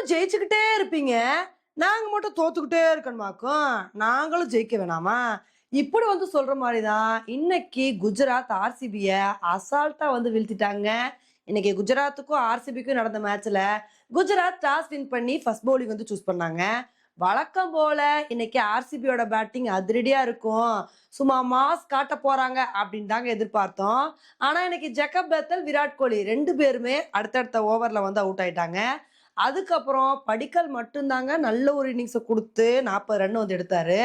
நீங்களும் ஜெயிச்சுக்கிட்டே இருப்பீங்க. நாங்க மட்டும் தோத்துக்கிட்டே இருக்கணுமாக்கும். நாங்களும் ஜெயிக்க வேணாமா? இப்படி வந்து சொல்ற மாரி தான், இன்னைக்கு குஜராத் ஆர்சிபிய அசால்ட்டா வந்து வீழ்த்திட்டாங்க. இன்னைக்கு குஜராத்துக்கும், ஆர்சிபிக்கும் நடந்த மேட்ச்ல, குஜராத் டாஸ் வின் பண்ணி ஃபர்ஸ்ட் பவுலிங் வந்து சூஸ் பண்ணாங்க. வழக்கம் போல இன்னைக்கு ஆர்சிபியோட பேட்டிங் அதிரடியா இருக்கும். சும்மா மாஸ் காட்டப் போறாங்க அப்படின்னு தாங்க எதிர்பார்த்தோம். ஆனா இன்னைக்கு ஜேக்கப் பெத்தல், விராட் கோலி 2 பேருமே அடுத்தடுத்த ஓவர்ல வந்து அவுட் ஆயிட்டாங்க. அதுக்கப்புறம் படிக்கல் மட்டும்தாங்க நல்ல ஒரு இன்னிங்ஸ குடுத்து 40 ரன் வந்து எடுத்தாரு.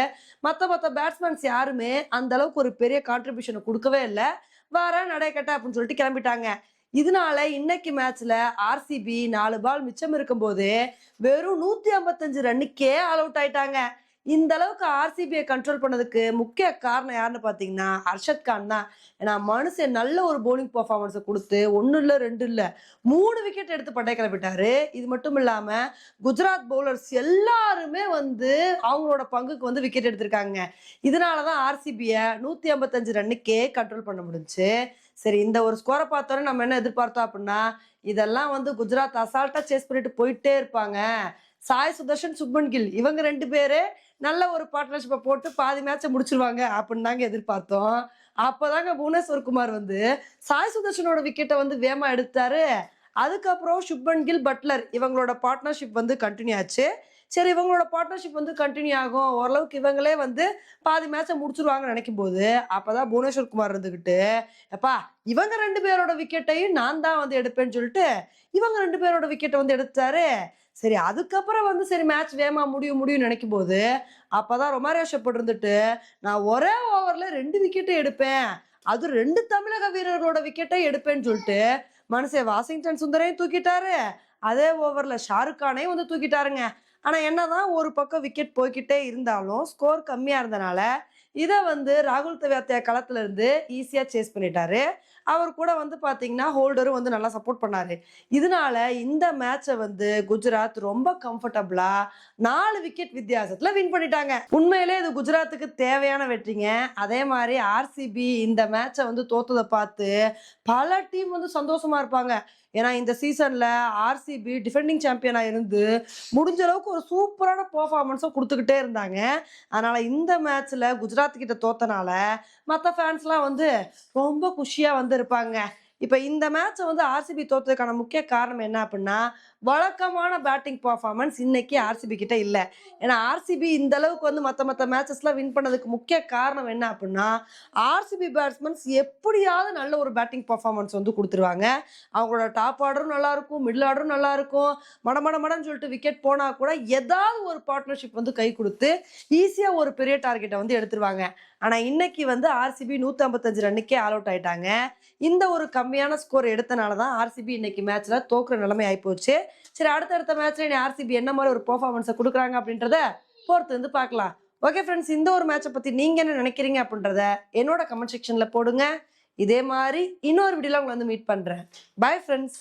மத்த பேட்ஸ்மேன்ஸ் யாருமே அந்த அளவுக்கு ஒரு பெரிய கான்ட்ரிபியூஷன குடுக்கவே இல்ல. "வரேன் நடைய அப்படின்னு சொல்லிட்டு கிளம்பிட்டாங்க. இதனால இன்னைக்கு மேட்ச்ல ஆர்சிபி 4 பால் மிச்சம் இருக்கும்போது, வெறும் 155 ரன்னுக்கே ஆல் அவுட் ஆயிட்டாங்க. இந்த அளவுக்கு ஆர்சிபிய கண்ட்ரோல் பண்ணதுக்கு முக்கிய காரணம் யாருன்னு பார்த்தீங்கன்னா, அர்ஷத் கான் தான். ஏன்னா மனுஷன் நல்ல ஒரு பவுலிங் பெர்ஃபார்மன்ஸ குடுத்து 1 இல்ல, 2 இல்ல 3 விக்கெட் எடுத்து பட்டய கிளப்பிட்டாரு. இது மட்டும் இல்லாம குஜராத் பவுலர்ஸ் எல்லாருமே வந்து அவங்களோட பங்குக்கு வந்து விக்கெட் எடுத்திருக்காங்க. இதனால தான் ஆர்சிபிய 155 ரன்னுக்கே கண்ட்ரோல் பண்ண முடிஞ்சுச்சு. சரி இந்த ஒரு ஸ்கோர பார்த்தோனே நம்ம என்ன எதிர்பார்த்தோம் அப்டின்னா, இதெல்லாம் வந்து குஜராத் அசால்ட்டா சேஸ் பண்ணிட்டு போயிட்டே இருப்பாங்க. சாய் சுதர்ஷன், சுப்மன் கில் இவங்க 2 பேரு நல்ல ஒரு பார்ட்னர்ஷிப்ப போட்டு பாதி மேட்ச முடிச்சுருவாங்க அப்படின்னு தாங்க எதிர்பார்த்தோம். அப்பதாங்க புவனேஸ்வர் குமார் வந்து சாய் சுதர்ஷனோட விக்கெட்ட வந்து வேகமா எடுத்தாரு. அதுக்கப்புறம் சுப்மன் கில், பட்லர் இவங்களோட பார்ட்னர்ஷிப் வந்து கன்டின்யூ ஆச்சு. சரி இவங்களோட பார்ட்னர்ஷிப் வந்து கன்டின்யூ ஆகும். ஓரளவுக்கு இவங்களே வந்து பாதி மேட்ச முடிச்சுருவாங்கன்னு நெனைக்கும்போது, அப்பதான் புவனேஸ்வர் குமார் இருந்துகிட்டு, "எப்பா இவங்க 2 பேரோட விக்கெட்டையும் நான் தான் வந்து எடுப்பேன்னு" சொல்லிட்டு, இவங்க 2 பேரோட விக்கெட்ட வந்து எடுத்துட்டாரு. சரி அதுக்கப்புறம் வந்து சரி மேட்ச் வேகமா முடியும்னு நெனைக்கும்போது, அப்பதான் ரொமாரியோ ஷெப்பர்ட் இருந்துட்டு, "நான் ஒரே ஓவர்ல 2 விக்கெட் எடுப்பேன். அதுவும் 2 தமிழக வீரர்களோட விக்கெட்ட எடுப்பேன்னு" சொல்லிட்டு, மனுஷன் வாஷிங்டன் சுந்தரையும் தூக்கிட்டாரு. அதே ஓவர்ல ஷாருக் கானையும் வந்து தூக்கிட்டாருங்க. ஆனா என்னதான் ஒரு பக்கம் விக்கெட் போய்க்கிட்டே இருந்தாலும், ஸ்கோர் கம்மியா இருந்தனால, இத வந்து ராகுல் தெவாத்தியா களத்துல இருந்து ஈஸியா சேஸ் பண்ணிட்டாரு. அவர் கூட வந்து பாத்தீங்கன்னா, ஹோல்டரும் வந்து நல்லா சப்போர்ட் பண்ணாரு. இதனால இந்த மேட்ச வந்து குஜராத் ரொம்ப கம்ஃபர்டபுளா 4 விக்கெட் வித்தியாசத்துல வின் பண்ணிட்டாங்க. உண்மையிலே இது குஜராத்துக்கு தேவையான வெற்றிங்க. அதே மாரி ஆர்சிபி இந்த மேட்ச வந்து தோத்தத பார்த்து பல டீம் வந்து சந்தோஷமா இருப்பாங்க. ஏன்னா இந்த சீசன்ல ஆர்சிபி டிஃபெண்டிங் சாம்பியனா இருந்து முடிஞ்ச அளவுக்கு ஒரு சூப்பரான பெர்ஃபார்மன்ஸ குடுத்துக்கிட்டே இருந்தாங்க. அதனால இந்த மேட்ச்ல குஜராத் கிட்ட தோத்தனால மத்த ஃபேன்ஸ்லாம் வந்து ரொம்ப குஷியா வந்து இருப்பாங்க. இப்ப இந்த மேட்ச வந்து ஆர்சிபி தோத்ததுக்கான முக்கிய காரணம் என்ன அப்டின்னா, வழக்கமான பேட்டிங் பெர்ஃபார்மன்ஸ் இன்னைக்கு ஆர்சிபி கிட்ட இல்ல. ஏன்னா ஆர்சிபி இந்த அளவுக்கு வந்து மத்த மேட்சஸ்லாம் வின் பண்ணதுக்கு முக்கிய காரணம் என்ன அப்டின்னா, ஆர்சிபி பேட்ஸ்மேன்ஸ் எப்படியாவது நல்ல ஒரு பேட்டிங் பெர்ஃபார்மன்ஸ் வந்து குடுத்துருவாங்க. அவங்களோட டாப் ஆர்டரும் நல்லா இருக்கும், மிடில் ஆர்டரும் நல்லா இருக்கும். மடன்னு சொல்லிட்டு விக்கெட் போனா கூட ஏதாவது ஒரு பார்ட்னர்ஷிப் வந்து கை குடுத்து, ஈஸியா ஒரு பெரிய டார்கெட்ட வந்து எடுத்துருவாங்க. ஆனா இன்னைக்கு வந்து ஆர்சிபி 155 ரன்னுக்கே ஆல் அவுட் ஆயிட்டாங்க. இந்த ஒரு கம்மியான ஸ்கோர் எடுத்தனால தான் ஆர்சிபி இன்னைக்கு மேட்ச்ல தோக்குற நிலைமை ஆயிப்போச்சு. சரி அடுத்தடுத்த மேட்ச்ல இனி ஆர்சிபி என்ன மாரி ஒரு பெர்ஃபார்மன்ஸ குடுக்குறாங்க அப்படின்றத பொறுத்து வந்து பார்க்கலாம். ஓகே ஃபிரெண்ட்ஸ், இந்த ஒரு மேட்ச பத்தி நீங்க என்ன நினைக்கிறீங்க அப்படின்றத என்னோட கமெண்ட் செக்ஷன்ல போடுங்க. இதே மாரி இன்னொரு வீடியோல உங்கள வந்து மீட் பண்றேன். Bye friends.